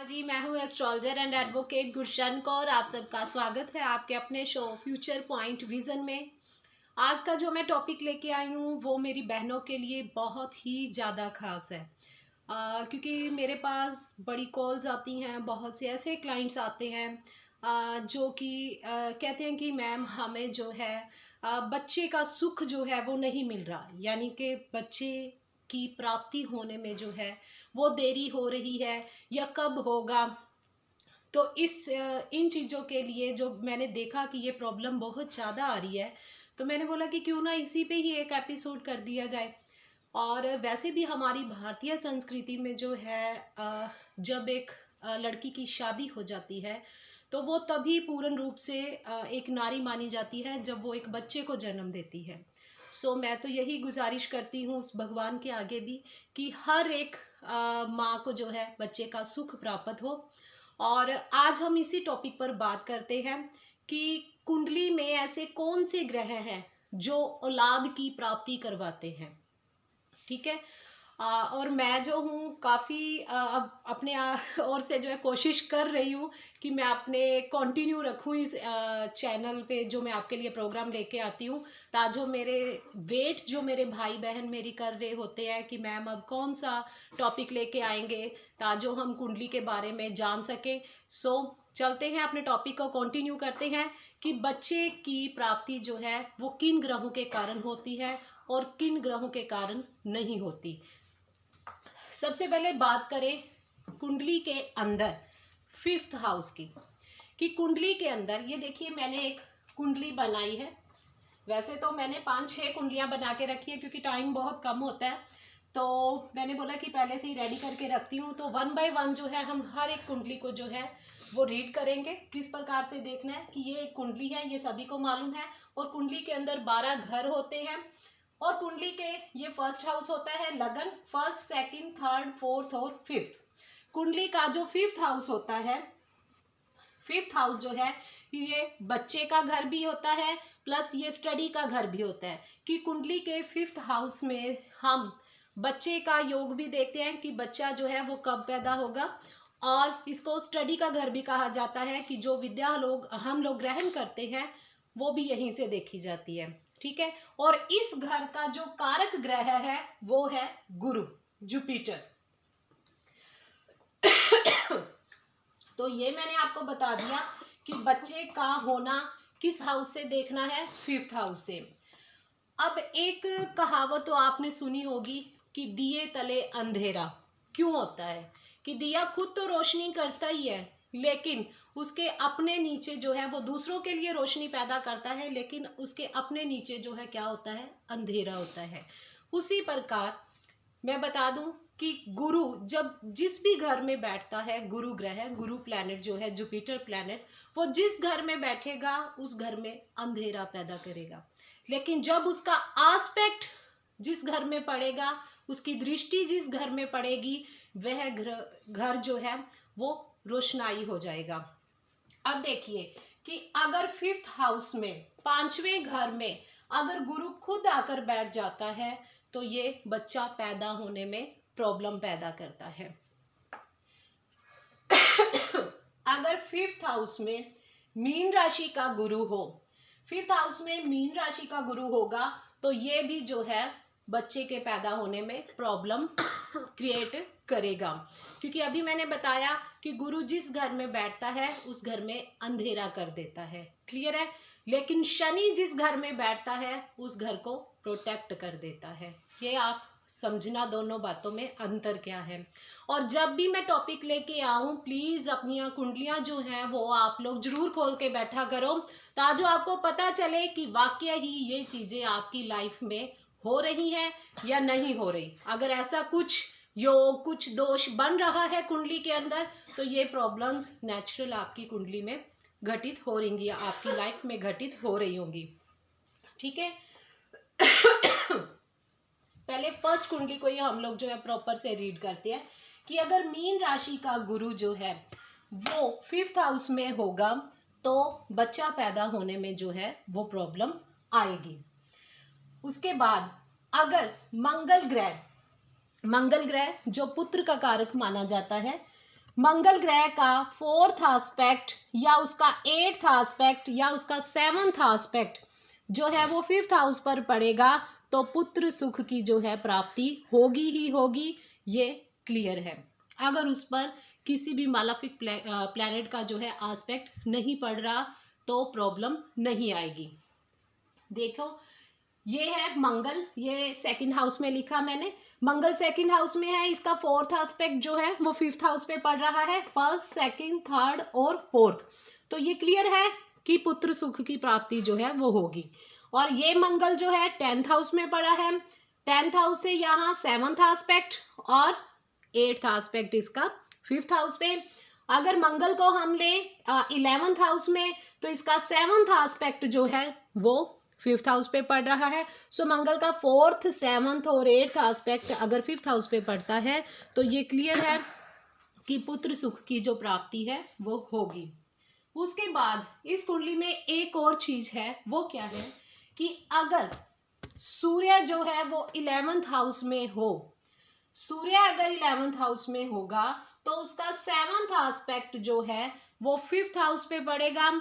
जी, मैं हूँ astrologer and advocate Gursharan Kaur. आप सबका स्वागत है आपके अपने शो फ्यूचर पॉइंट विजन में। आज का जो मैं टॉपिक लेके आई हूँ वो मेरी बहनों के लिए बहुत ही ज़्यादा खास है, क्योंकि मेरे पास बड़ी कॉल्स आती हैं, बहुत से ऐसे क्लाइंट्स आते हैं जो कि कहते हैं कि मैम हमें जो है बच्चे का सुख जो है वो नहीं मिल रहा, यानी कि बच्चे की प्राप्ति होने में जो है वो देरी हो रही है या कब होगा। तो इन चीज़ों के लिए जो मैंने देखा कि ये प्रॉब्लम बहुत ज़्यादा आ रही है, तो मैंने बोला कि क्यों ना इसी पे ही एक एपिसोड कर दिया जाए। और वैसे भी हमारी भारतीय संस्कृति में जो है जब एक लड़की की शादी हो जाती है तो वो तभी पूर्ण रूप से एक नारी मानी जाती है जब वो एक बच्चे को जन्म देती है। सो मैं तो यही गुजारिश करती हूँ उस भगवान के आगे भी कि हर एक माँ को जो है बच्चे का सुख प्राप्त हो। और आज हम इसी टॉपिक पर बात करते हैं कि कुंडली में ऐसे कौन से ग्रह हैं जो औलाद की प्राप्ति करवाते हैं। ठीक है। और मैं जो हूँ काफ़ी अब अपने ओर से जो है कोशिश कर रही हूँ कि मैं अपने कंटिन्यू रखूँ इस चैनल पे जो मैं आपके लिए प्रोग्राम लेके आती हूँ, ताजो मेरे वेट जो मेरे भाई बहन मेरी कर रहे होते हैं कि मैम अब कौन सा टॉपिक लेके आएंगे ताजो हम कुंडली के बारे में जान सकें। सो चलते हैं अपने टॉपिक को कंटिन्यू करते हैं कि बच्चे की प्राप्ति जो है वो किन ग्रहों के कारण होती है और किन ग्रहों के कारण नहीं होती। सबसे पहले बात करें कुंडली के अंदर 5th हाउस की, कि कुंडली के अंदर ये देखिए मैंने एक कुंडली बनाई है। वैसे तो मैंने 5-6 कुंडलियां बना के रखी है क्योंकि टाइम बहुत कम होता है, तो मैंने बोला कि पहले से ही रेडी करके रखती हूँ। तो 1 बाय 1 जो है हम हर एक कुंडली को जो है वो रीड करेंगे, किस प्रकार से देखना है कि ये एक कुंडली है, ये सभी को मालूम है। और कुंडली के अंदर 12 घर होते हैं और कुंडली के ये 1st हाउस होता है लगन, 1st, 2nd, 3rd, 4th और 5th। कुंडली का जो 5th हाउस होता है, 5th हाउस जो है ये बच्चे का घर भी होता है प्लस ये स्टडी का घर भी होता है। कि कुंडली के 5th हाउस में हम बच्चे का योग भी देखते हैं कि बच्चा जो है वो कब पैदा होगा, और इसको स्टडी का घर भी कहा जाता है कि जो विद्या हम लोग ग्रहण करते हैं वो भी यहीं से देखी जाती है। ठीक है। और इस घर का जो कारक ग्रह है वो है गुरु, जुपिटर। तो ये मैंने आपको बता दिया कि बच्चे का होना किस हाउस से देखना है, 5th हाउस से। अब एक कहावत तो आपने सुनी होगी कि दिए तले अंधेरा क्यों होता है, कि दिया खुद तो रोशनी करता ही है लेकिन उसके अपने नीचे जो है वो दूसरों के लिए रोशनी पैदा करता है, लेकिन उसके अपने नीचे जो है क्या होता है, अंधेरा होता है। उसी प्रकार मैं बता दूं कि गुरु जब जिस भी घर में बैठता है, गुरु ग्रह, गुरु प्लैनेट जो है, जुपिटर प्लैनेट, वो जिस घर में बैठेगा उस घर में अंधेरा पैदा करेगा। लेकिन जब उसका आस्पेक्ट जिस घर में पड़ेगा, उसकी दृष्टि जिस घर में पड़ेगी, वह घर जो है वो रोशनाई हो जाएगा। अब देखिए कि अगर 5th हाउस में 5वें घर में अगर गुरु खुद आकर बैठ जाता है तो ये बच्चा पैदा होने में प्रॉब्लम पैदा करता है। अगर 5th हाउस में मीन राशि का गुरु हो, 5th हाउस में मीन राशि का गुरु होगा तो ये भी जो है बच्चे के पैदा होने में प्रॉब्लम क्रिएट करेगा, क्योंकि अभी मैंने बताया कि गुरु जिस घर में बैठता है उस घर में अंधेरा कर देता है। क्लियर है। लेकिन शनि जिस घर में बैठता है उस घर को प्रोटेक्ट कर देता है। ये आप समझना दोनों बातों में अंतर क्या है। और जब भी मैं टॉपिक लेके आऊं प्लीज़ अपनी कुंडलियां जो हैं वो आप लोग जरूर खोल के बैठा करो, ताकि आपको पता चले कि वाकई ही ये चीज़ें आपकी लाइफ में हो रही हैं या नहीं हो रही। अगर ऐसा कुछ योग, कुछ दोष बन रहा है कुंडली के अंदर तो ये प्रॉब्लम्स नेचुरल आपकी कुंडली में घटित हो रही, आपकी लाइफ में घटित हो रही होंगी। ठीक है। पहले 1st कुंडली को ही हम लोग जो है प्रॉपर से रीड करते हैं कि अगर मीन राशि का गुरु जो है वो 5th हाउस में होगा तो बच्चा पैदा होने में जो है वो प्रॉब्लम आएगी। उसके बाद अगर मंगल ग्रह जो पुत्र का कारक माना जाता है, मंगल ग्रह का 4th एस्पेक्ट या उसका 8th एस्पेक्ट या उसका 7th एस्पेक्ट जो है वो 5th हाउस पर पड़ेगा तो पुत्र सुख की जो है प्राप्ति होगी ही होगी, ये क्लियर है। अगर उस पर किसी भी मालेफिक प्लैनेट का जो है एस्पेक्ट नहीं पड़ रहा तो प्रॉब्लम नहीं आएगी। देखो ये है मंगल, ये 2nd हाउस में लिखा मैंने, मंगल 2nd हाउस में है, इसका 4th एस्पेक्ट जो है वो 5th हाउस पे पड़ रहा है, 1st 2nd 3rd और 4th। तो ये क्लियर है कि पुत्र सुख की प्राप्ति जो है वो होगी। और ये मंगल जो है 10th हाउस में पड़ा है, 10th हाउस से यहाँ 7th एस्पेक्ट और 8th एस्पेक्ट इसका 5th हाउस पे। अगर मंगल को हम ले 11th हाउस में तो इसका 7th एस्पेक्ट जो है वो 5th हाउस पे पड़ रहा है। सो मंगल का 4th 7th और 8th एस्पेक्ट अगर 5th हाउस पे पड़ता है तो ये क्लियर है कि पुत्र सुख की जो प्राप्ति है वो होगी। उसके बाद इस कुंडली में एक और चीज है, वो क्या है कि अगर सूर्य जो है वो 11th हाउस में हो, सूर्य अगर 11th हाउस में होगा तो उसका 7th एस्पेक्ट जो है वो 5th हाउस पे पड़ेगा।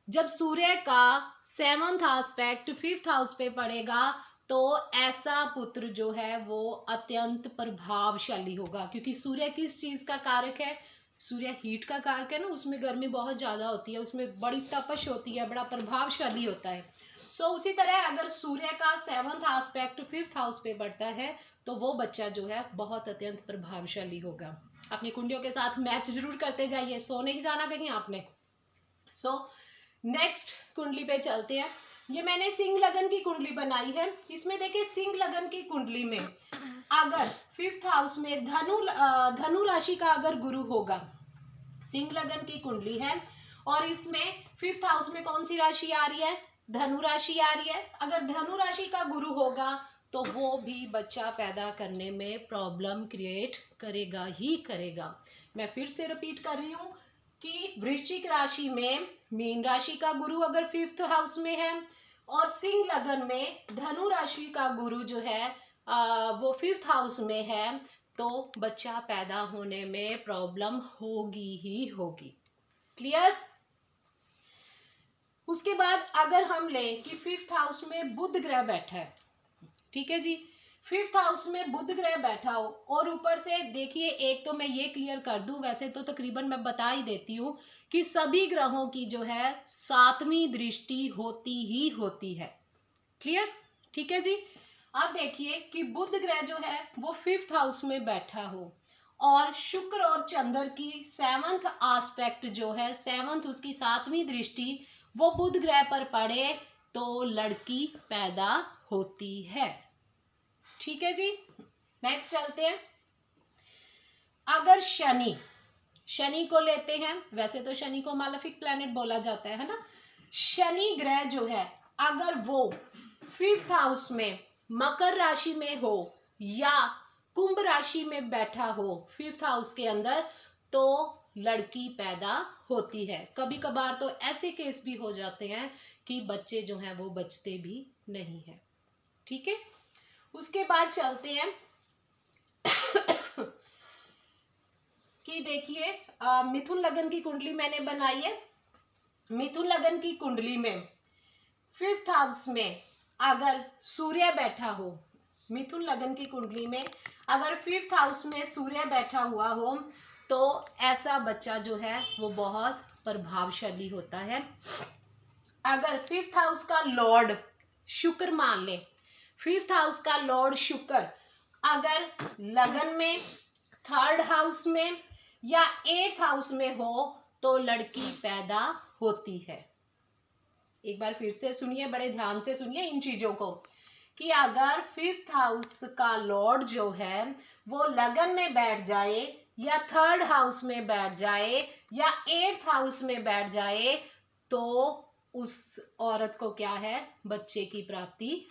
जब सूर्य का 7th एस्पेक्ट 5th हाउस पे पड़ेगा तो ऐसा पुत्र जो है वो अत्यंत प्रभावशाली होगा, क्योंकि सूर्य किस चीज का कारक है, सूर्य हीट का कारक है ना, उसमें गर्मी बहुत ज्यादा होती है, उसमें बड़ी तपश होती है, बड़ा प्रभावशाली होता है। सो उसी तरह अगर सूर्य का 7th एस्पेक्ट 5th हाउस पे बढ़ता है तो वो बच्चा जो है बहुत अत्यंत प्रभावशाली होगा। अपनी कुंडलियों के साथ मैच जरूर करते जाइए, सो नहीं जाना कहीं आपने। सो नेक्स्ट कुंडली पे चलते हैं। ये मैंने सिंह लगन की कुंडली बनाई है। इसमें देखिए सिंह लगन की कुंडली में अगर 5th हाउस में धनु राशि का अगर गुरु होगा, सिंह लगन की कुंडली है और इसमें 5th हाउस में कौन सी राशि आ रही है, धनु राशि आ रही है। अगर धनु राशि का गुरु होगा तो वो भी बच्चा पैदा करने में प्रॉब्लम क्रिएट करेगा ही करेगा। मैं फिर से रिपीट कर रही हूँ कि वृश्चिक राशि में मीन राशि का गुरु अगर 5th हाउस में है और सिंह लगन में धनु राशि का गुरु जो है वो 5th हाउस में है तो बच्चा पैदा होने में प्रॉब्लम होगी ही होगी। क्लियर। उसके बाद अगर हम ले कि 5th हाउस में बुध ग्रह बैठा है, ठीक है जी, 5th हाउस में बुध ग्रह बैठा हो और ऊपर से देखिए, एक तो मैं ये क्लियर कर दूं, वैसे तो तकरीबन मैं बता ही देती हूँ कि सभी ग्रहों की जो है 7वीं दृष्टि होती ही होती है। क्लियर, ठीक है जी। अब देखिए कि बुध ग्रह जो है वो 5th हाउस में बैठा हो और शुक्र और चंद्र की 7th एस्पेक्ट जो है 7th उसकी 7वीं दृष्टि वो बुध ग्रह पर पड़े तो लड़की पैदा होती है। ठीक है जी। नेक्स्ट चलते हैं। अगर शनि को लेते हैं, वैसे तो शनि को मालेफिक प्लैनेट बोला जाता है ना। शनि ग्रह जो है अगर वो 5th हाउस में मकर राशि में हो या कुंभ राशि में बैठा हो 5th हाउस के अंदर तो लड़की पैदा होती है। कभी कभार तो ऐसे केस भी हो जाते हैं कि बच्चे जो हैं वो बचते भी नहीं है। ठीक है। उसके बाद चलते हैं कि देखिए मिथुन लगन की कुंडली मैंने बनाई है। मिथुन लगन की कुंडली में 5th हाउस में अगर सूर्य बैठा हो, मिथुन लगन की कुंडली में अगर 5th हाउस में सूर्य बैठा हुआ हो तो ऐसा बच्चा जो है वो बहुत प्रभावशाली होता है। अगर 5th हाउस का लॉर्ड शुक्र मान ले, 5th हाउस का लॉर्ड शुक्र अगर लगन में 3rd हाउस में या 8th हाउस में हो तो लड़की पैदा होती है। एक बार फिर से सुनिए, बड़े ध्यान से सुनिए इन चीजों को कि अगर 5th हाउस का लॉर्ड जो है वो लगन में बैठ जाए या 3rd हाउस में बैठ जाए या 8th हाउस में बैठ जाए तो उस औरत को क्या है, बच्चे की प्राप्ति,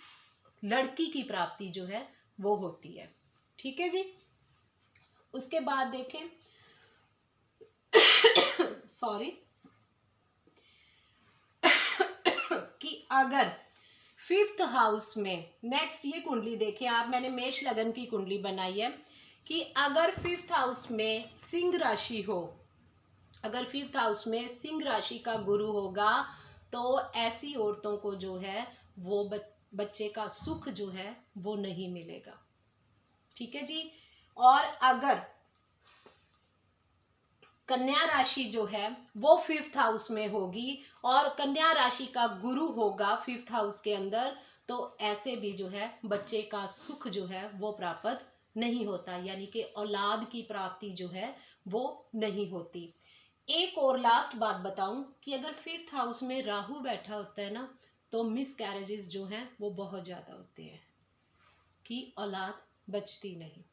लड़की की प्राप्ति जो है वो होती है। ठीक है जी। उसके बाद देखें सॉरी कि अगर 5th हाउस में, नेक्स्ट ये कुंडली देखें आप, मैंने मेष लगन की कुंडली बनाई है कि अगर 5th हाउस में सिंह राशि हो, अगर 5th हाउस में सिंह राशि का गुरु होगा तो ऐसी औरतों को जो है वो बच्चे का सुख जो है वो नहीं मिलेगा। ठीक है जी। और अगर कन्या राशि जो है वो 5th हाउस में होगी और कन्या राशि का गुरु होगा 5th हाउस के अंदर, तो ऐसे भी जो है बच्चे का सुख जो है वो प्राप्त नहीं होता, यानी कि औलाद की प्राप्ति जो है वो नहीं होती। एक और लास्ट बात बताऊं कि अगर 5th हाउस में राहु बैठा होता है ना, तो मिस कैरेजेस जो हैं वो बहुत ज़्यादा होते हैं कि औलाद बचती नहीं।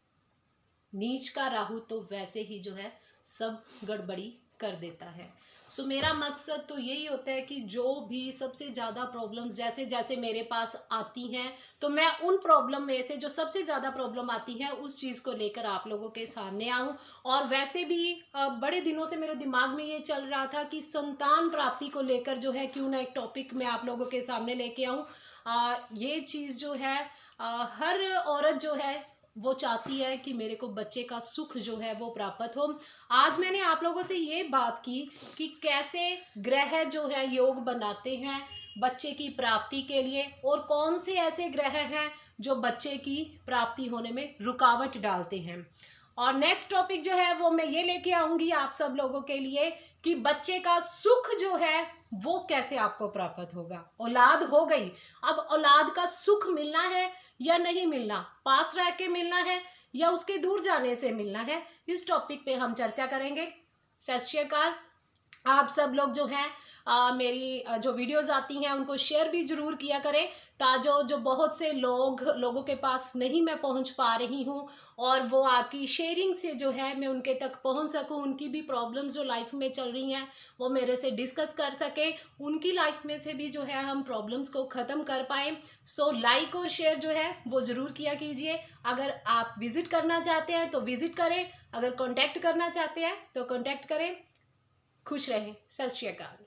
नीच का राहु तो वैसे ही जो है सब गड़बड़ी कर देता है। सो मेरा मकसद तो यही होता है कि जो भी सबसे ज़्यादा प्रॉब्लम्स जैसे जैसे मेरे पास आती हैं, तो मैं उन प्रॉब्लम में से जो सबसे ज़्यादा प्रॉब्लम आती है उस चीज़ को लेकर आप लोगों के सामने आऊँ। और वैसे भी बड़े दिनों से मेरे दिमाग में ये चल रहा था कि संतान प्राप्ति को लेकर जो है क्यों ना एक टॉपिक मैं आप लोगों के सामने लेके आऊँ। ये चीज़ जो है हर औरत जो है वो चाहती है कि मेरे को बच्चे का सुख जो है वो प्राप्त हो। आज मैंने आप लोगों से ये बात की कि कैसे ग्रह जो है योग बनाते हैं बच्चे की प्राप्ति के लिए, और कौन से ऐसे ग्रह हैं जो बच्चे की प्राप्ति होने में रुकावट डालते हैं। और नेक्स्ट टॉपिक जो है वो मैं ये लेके आऊंगी आप सब लोगों के लिए कि बच्चे का सुख जो है वो कैसे आपको प्राप्त होगा। औलाद हो गई, अब औलाद का सुख मिलना है या नहीं मिलना, पास रह के मिलना है या उसके दूर जाने से मिलना है, इस टॉपिक पे हम चर्चा करेंगे। सत श्री अकाल। आप सब लोग जो हैं मेरी जो वीडियोस आती हैं उनको शेयर भी ज़रूर किया करें, ताजो जो बहुत से लोगों के पास नहीं मैं पहुंच पा रही हूं, और वो आपकी शेयरिंग से जो है मैं उनके तक पहुंच सकूं, उनकी भी प्रॉब्लम्स जो लाइफ में चल रही हैं वो मेरे से डिस्कस कर सकें, उनकी लाइफ में से भी जो है हम प्रॉब्लम्स को ख़त्म कर पाएँ। सो लाइक और शेयर जो है वो ज़रूर किया कीजिए। अगर आप विज़िट करना चाहते हैं तो विज़िट करें, अगर कॉन्टैक्ट करना चाहते हैं तो कॉन्टैक्ट करें। खुश रहें। सत श्री अकाल।